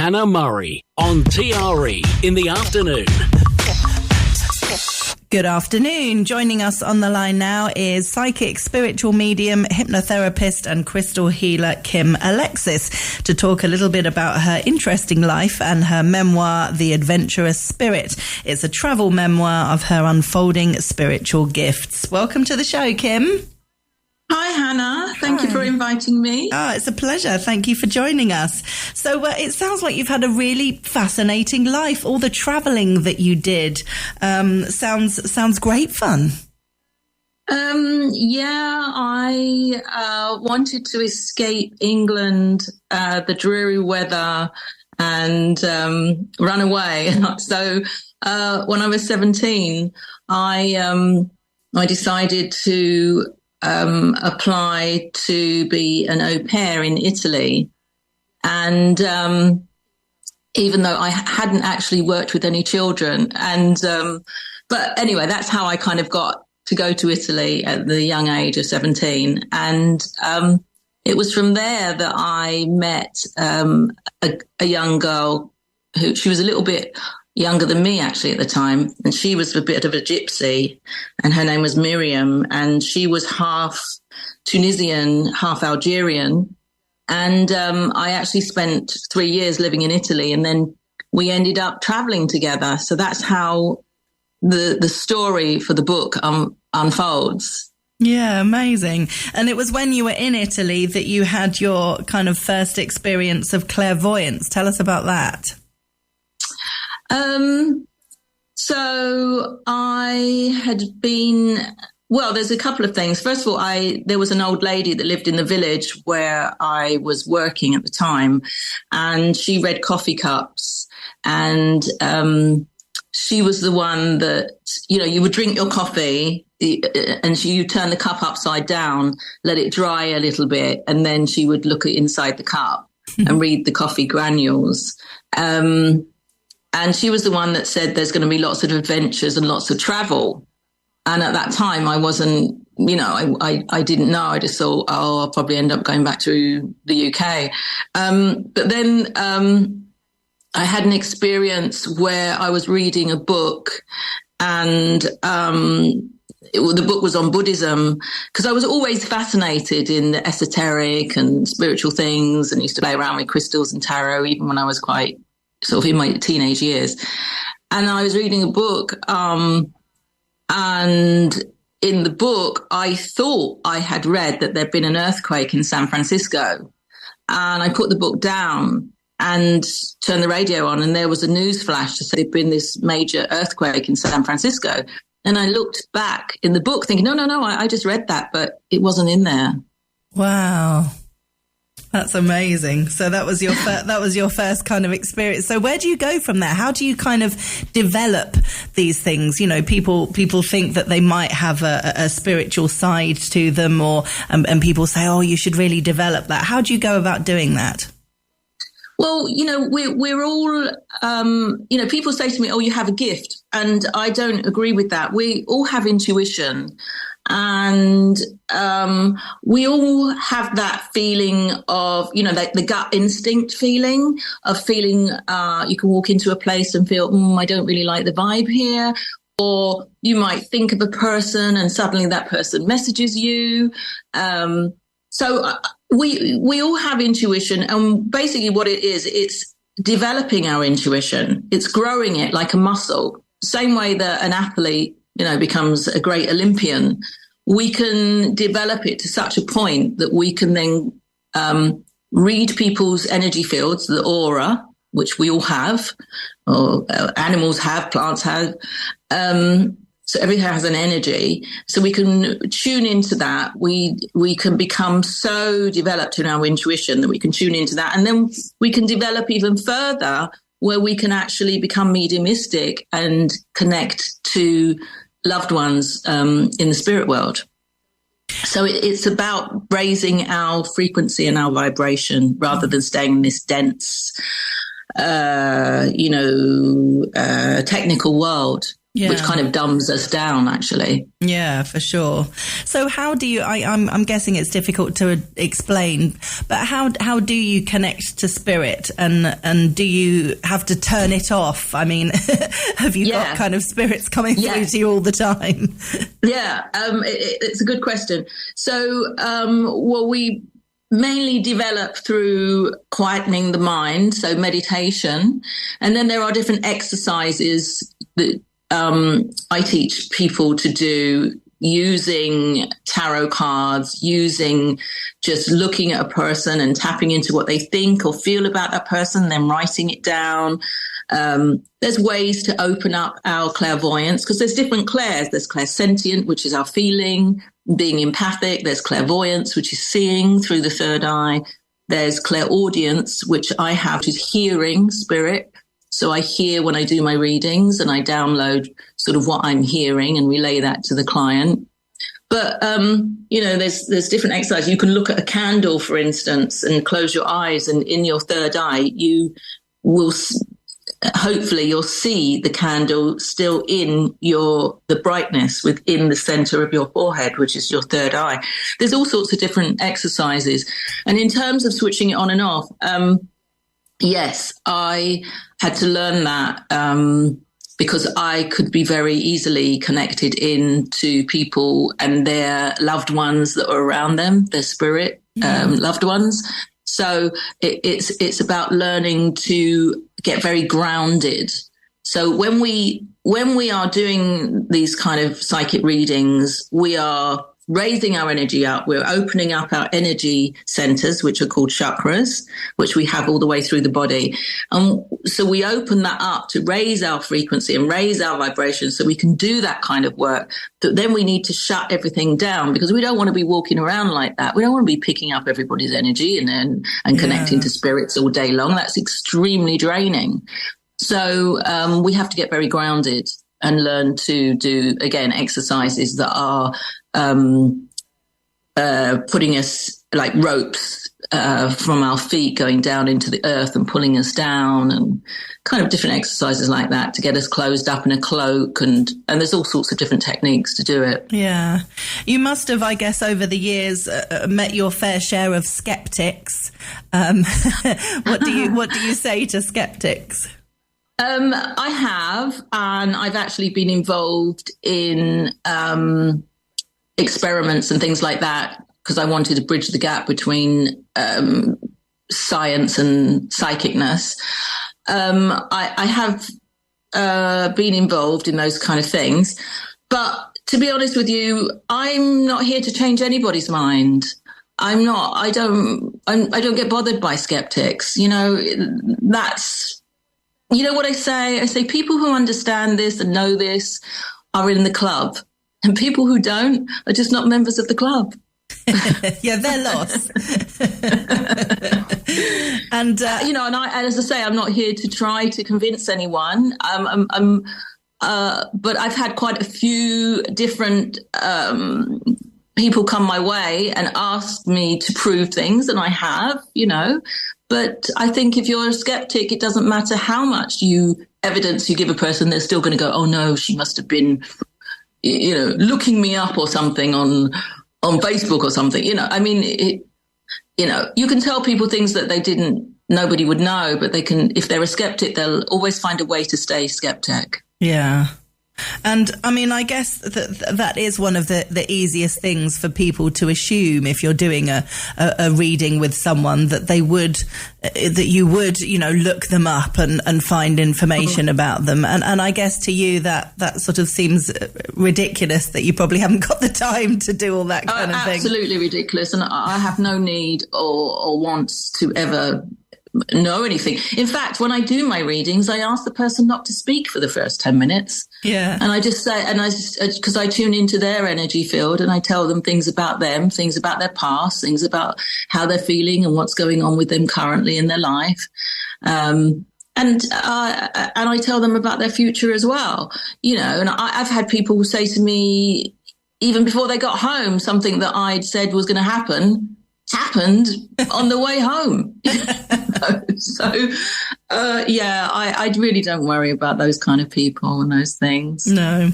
Hannah Murray on TRE in the afternoon. Good afternoon. Joining us on the line now is psychic, spiritual medium, hypnotherapist and crystal healer Kim Alexis to talk a little bit about her interesting life and her memoir, The Adventurous Spirit. It's a travel memoir of her unfolding spiritual gifts. Welcome to the show, Kim. Hi, Hannah. Thank you for inviting me. Oh, it's a pleasure. Thank you for joining us. So it sounds like you've had a really fascinating life. All the traveling that you did sounds great fun. I wanted to escape England, the dreary weather, and run away. So when I was 17, I decided to apply to be an au pair in Italy. And even though I hadn't actually worked with any children, but anyway, that's how I kind of got to go to Italy at the young age of 17. And it was from there that I met a young girl she was a little bit younger than me actually at the time, and she was a bit of a gypsy, and her name was Miriam, and she was half Tunisian, half Algerian, and I actually spent 3 years living in Italy, and then we ended up traveling together. So that's how the story for the book unfolds. Yeah, amazing. And it was when you were in Italy that you had your kind of first experience of clairvoyance. Tell us about that. So I had been, there's a couple of things. First of all, there was an old lady that lived in the village where I was working at the time, and she read coffee cups, and she was the one that, you would drink your coffee and you turn the cup upside down, let it dry a little bit, and then she would look inside the cup and read the coffee granules. And she was the one that said there's going to be lots of adventures and lots of travel. And at that time, I wasn't, I didn't know. I just thought, I'll probably end up going back to the UK. But then I had an experience where I was reading a book, and the book was on Buddhism, because I was always fascinated in the esoteric and spiritual things, and used to play around with crystals and tarot, even when I was quite sort of in my teenage years. And I was reading a book, and in the book, I thought I had read that there'd been an earthquake in San Francisco. And I put the book down and turned the radio on, and there was a news flash to say there'd been this major earthquake in San Francisco. And I looked back in the book thinking, no, I just read that, but it wasn't in there. Wow. That's amazing. So that was your first kind of experience. So where do you go from there? How do you kind of develop these things? People think that they might have a spiritual side to them, and people say, oh, you should really develop that. How do you go about doing that? Well, we're all, people say to me, oh, you have a gift. And I don't agree with that. We all have intuition. And we all have that feeling of, the gut instinct feeling of feeling you can walk into a place and feel, I don't really like the vibe here. Or you might think of a person and suddenly that person messages you. So we all have intuition. And basically what it is, it's developing our intuition. It's growing it like a muscle. Same way that an athlete becomes a great Olympian, we can develop it to such a point that we can then read people's energy fields, the aura, which we all have, or animals have, plants have. So everything has an energy. So we can tune into that. We can become so developed in our intuition that we can tune into that. And then we can develop even further, where we can actually become mediumistic and connect to loved ones in the spirit world. So it's about raising our frequency and our vibration rather than staying in this dense, technical world. which kind of dumbs us down, actually. Yeah, for sure. So how do you, I'm guessing it's difficult to explain, but how do you connect to spirit, and do you have to turn it off? I mean, have you got kind of spirits coming through to you all the time? Yeah, it's a good question. So, well, we mainly develop through quietening the mind, so meditation. And then there are different exercises that I teach people to do, using tarot cards, using just looking at a person and tapping into what they think or feel about that person, then writing it down. There's ways to open up our clairvoyance, because there's different clairs. There's clairsentient, which is our feeling, being empathic. There's clairvoyance, which is seeing through the third eye. There's clairaudience, which I have, which is hearing spirit. So I hear when I do my readings, and I download sort of what I'm hearing and relay that to the client. But, there's different exercises. You can look at a candle, for instance, and close your eyes, and in your third eye, you will hopefully you'll see the candle still in the brightness within the center of your forehead, which is your third eye. There's all sorts of different exercises. And in terms of switching it on and off, yes, I had to learn that because I could be very easily connected into people and their loved ones that are around them, their spirit loved ones. So it's about learning to get very grounded. So when we are doing these kind of psychic readings, we are raising our energy up. We're opening up our energy centers, which are called chakras, which we have all the way through the body. So we open that up to raise our frequency and raise our vibration, so we can do that kind of work. But then we need to shut everything down, because we don't want to be walking around like that. We don't want to be picking up everybody's energy and connecting to spirits all day long. That's extremely draining. So we have to get very grounded and learn to do, again, exercises that are putting us like ropes from our feet going down into the earth and pulling us down, and kind of different exercises like that to get us closed up in a cloak. And there's all sorts of different techniques to do it. Yeah. You must have, I guess, over the years met your fair share of skeptics. What do you say to skeptics? I have, and I've actually been involved in experiments and things like that, because I wanted to bridge the gap between science and psychicness. I have been involved in those kind of things, but to be honest with you, I'm not here to change anybody's mind. I don't get bothered by skeptics. That's, what I say? I say people who understand this and know this are in the club, and people who don't are just not members of the club. Yeah, they're lost. And and as I say, I'm not here to try to convince anyone. But I've had quite a few different people come my way and ask me to prove things, and I have, But I think if you're a skeptic, it doesn't matter how much evidence you give a person, they're still going to go, oh no, she must have been, looking me up or something on Facebook or something. You can tell people things that nobody would know, but they can, if they're a skeptic, they'll always find a way to stay skeptic. Yeah. And I mean, I guess that is one of the easiest things for people to assume if you're doing a reading with someone, that you would, look them up and find information about them. And I guess to you that sort of seems ridiculous, that you probably haven't got the time to do all that kind of thing. Absolutely ridiculous. And I have no need or wants to ever know anything. In fact, when I do my readings, I ask the person not to speak for the first 10 minutes. Yeah. And I just say, because I tune into their energy field, and I tell them things about them, things about their past, things about how they're feeling and what's going on with them currently in their life. And I tell them about their future as well, and I've had people say to me, even before they got home, something that I'd said was going to happen happened on the way home. So, I really don't worry about those kind of people and those things. No.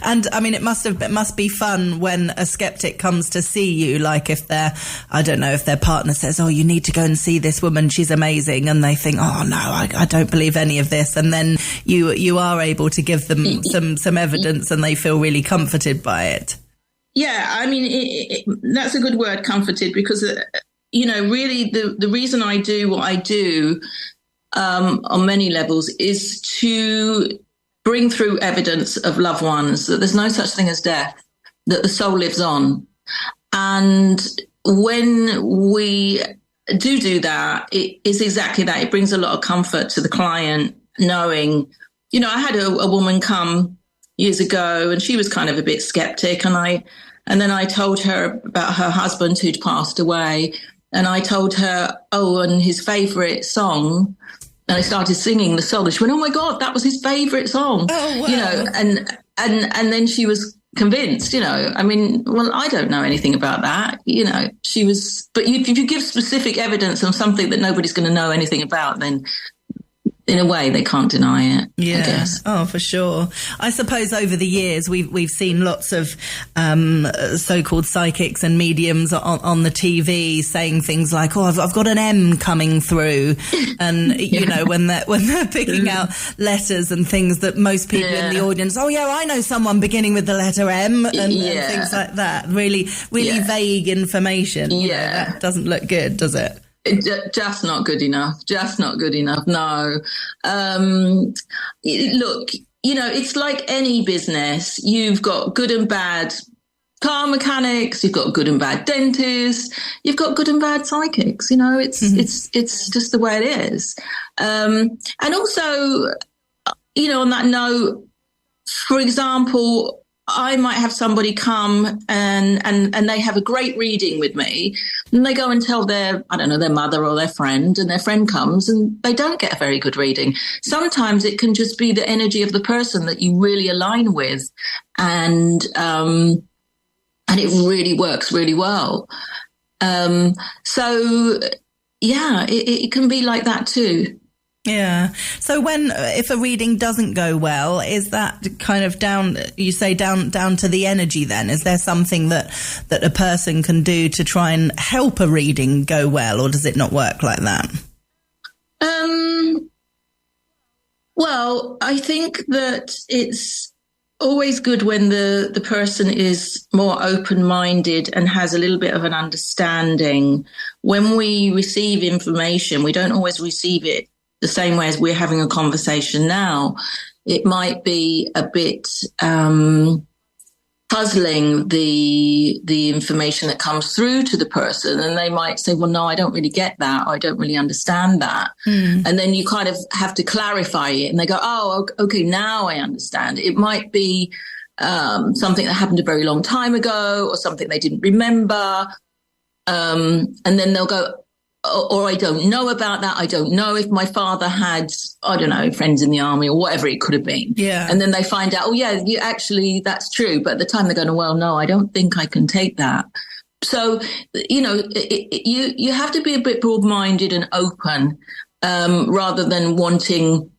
And I mean, it must be fun when a skeptic comes to see you, like if if their partner says, oh, you need to go and see this woman, she's amazing. And they think, oh no, I don't believe any of this. And then you are able to give them some evidence and they feel really comforted by it. Yeah, I mean, that's a good word, comforted, because, really the reason I do what I do on many levels is to bring through evidence of loved ones, that there's no such thing as death, that the soul lives on. And when we do that, it is exactly that. It brings a lot of comfort to the client, knowing, I had a woman come years ago and she was kind of a bit skeptic, and then I told her about her husband who'd passed away, and I told her, and his favourite song, and I started singing the song, and she went, oh my God, that was his favourite song. Oh, wow. And then she was convinced, I mean, well, I don't know anything about that, she was, but if you give specific evidence on something that nobody's going to know anything about, then in a way, they can't deny it. Yeah. I guess. Oh, for sure. I suppose over the years we've seen lots of so-called psychics and mediums on the TV saying things like, "Oh, I've got an M coming through," and when they're picking out letters and things that most people in the audience, "Oh yeah, I know someone beginning with the letter M," and things like that. Really vague information. That doesn't look good, does it? Just not good enough. No. Look, it's like any business. You've got good and bad car mechanics. You've got good and bad dentists. You've got good and bad psychics. It's just the way it is. And also, on that note, for example, I might have somebody come and they have a great reading with me, and they go and tell their mother or their friend, and their friend comes and they don't get a very good reading. Sometimes it can just be the energy of the person that you really align with, and it really works really well. It can be like that too. Yeah. So if a reading doesn't go well, is that kind of down to the energy then? Is there something that a person can do to try and help a reading go well, or does it not work like that? Well, I think that it's always good when the person is more open-minded and has a little bit of an understanding. When we receive information, we don't always receive it the same way as we're having a conversation now. It might be a bit puzzling, the information that comes through to the person, and they might say, well, no, I don't really get that, or I don't really understand that. And then you kind of have to clarify it, and they go, oh, okay, now I understand. It might be something that happened a very long time ago, or something they didn't remember. And then they'll go, or I don't know about that. I don't know if my father had, friends in the army or whatever it could have been. Yeah. And then they find out, that's true. But at the time they're going, well, no, I don't think I can take that. So, you have to be a bit broad-minded and open, rather than wanting,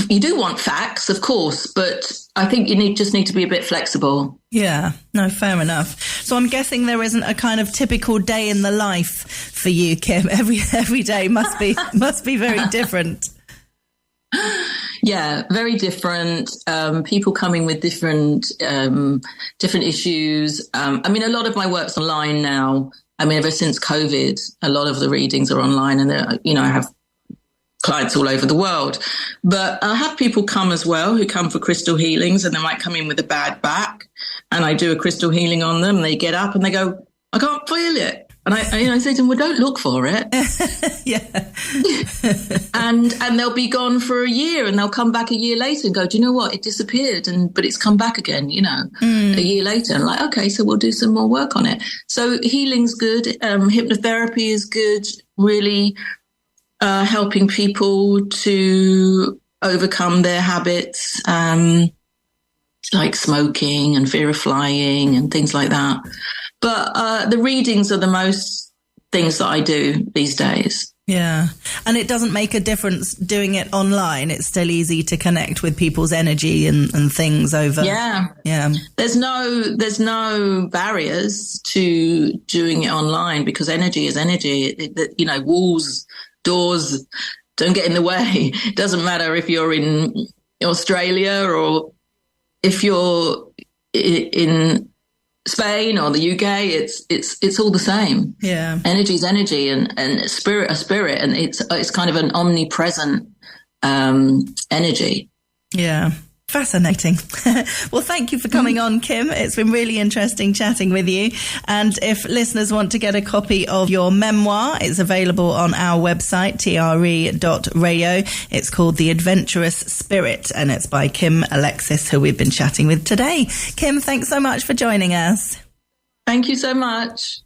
you do want facts, of course, but I think you just need to be a bit flexible. Yeah, no, fair enough. So I'm guessing there isn't a kind of typical day in the life for you, Kim. Every day must be very different. Yeah, very different. People coming with different issues. A lot of my work's online now. Ever since COVID, a lot of the readings are online, and I have clients all over the world. But I have people come as well who come for crystal healings, and they might come in with a bad back, and I do a crystal healing on them. They get up and they go, I can't feel it. And I say to them, well, don't look for it. Yeah. and they'll be gone for a year, and they'll come back a year later and go, do you know what? It disappeared, but it's come back again, a year later. And like, okay, so we'll do some more work on it. So healing's good. Hypnotherapy is good. Really helping people to overcome their habits, like smoking and fear of flying and things like that. But the readings are the most things that I do these days. Yeah. And it doesn't make a difference doing it online. It's still easy to connect with people's energy and things over. Yeah. Yeah. There's no barriers to doing it online because energy is energy. Walls, doors don't get in the way. It doesn't matter if you're in Australia or if you're in Spain or the UK, it's all the same. Yeah. Energy is energy and spirit a spirit, and it's kind of an omnipresent energy. Yeah. Fascinating. Well, thank you for coming on, Kim. It's been really interesting chatting with you. And if listeners want to get a copy of your memoir, it's available on our website, TRE.radio. It's called The Adventurous Spirit, and it's by Kim Alexis, who we've been chatting with today. Kim, thanks so much for joining us. Thank you so much.